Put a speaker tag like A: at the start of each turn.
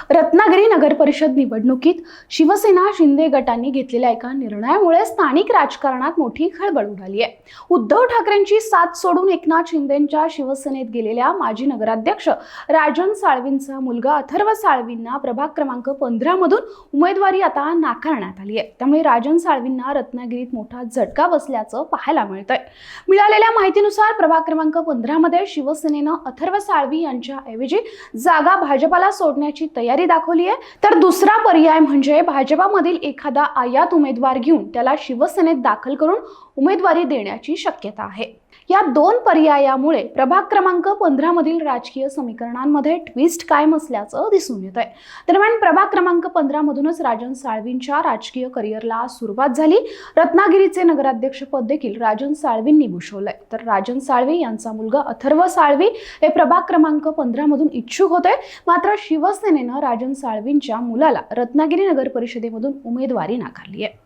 A: रत्नागिरी नगर परिषद निवडणुकीत शिवसेना शिंदे गटांनी घेतलेल्या एका निर्णयामुळे स्थानिक राजकारणात मोठी खळबळ उडाली आहे। उद्धव ठाकरेंची साथ सोडून एकनाथ शिंदेंच्या शिवसेनेत गेलेल्या माजी नगराध्यक्ष राजन साळवींचा मुलगा अथर्व साळवींना प्रभाग क्रमांक 15 मधून उमेदवारी आता नाकारण्यात आली आहे। त्यामुळे राजन साळवींना रत्नागिरीत मोठा झटका बसल्याचं पाहायला मिळतंय। मिळालेल्या माहितीनुसार प्रभाग क्रमांक 15 मध्ये शिवसेनेनं अथर्व साळवी यांच्या ऐवजी जागा भाजपाला सोडण्याची तयारी दाखवली आहे। तर दुसरा पर्याय म्हणजे भाजपामधील एखादा आयात उमेदवार घेऊन त्याला शिवसेनेत दाखल करून उमेदवारी देण्याची शक्यता आहे। या दोन पर्यायामुळे प्रभाग क्रमांक 15 मधील राजकीय समीकरणांमध्ये ट्विस्ट कायम असल्याचं दिसून येत आहे। दरम्यान प्रभाग क्रमांक 15 मधूनच राजन साळवींच्या राजकीय करिअरला सुरुवात झाली। रत्नागिरीचे नगराध्यक्ष पद देखील राजन साळवींनी भूषवलंय। तर राजन साळवी यांचा मुलगा अथर्व साळवी हे प्रभाग क्रमांक 15 मधून इच्छुक होते, मात्र शिवसेनेनं राजन साळवींच्या मुलाला रत्नागिरी नगर परिषदेमधून उमेदवारी नाकारली आहे।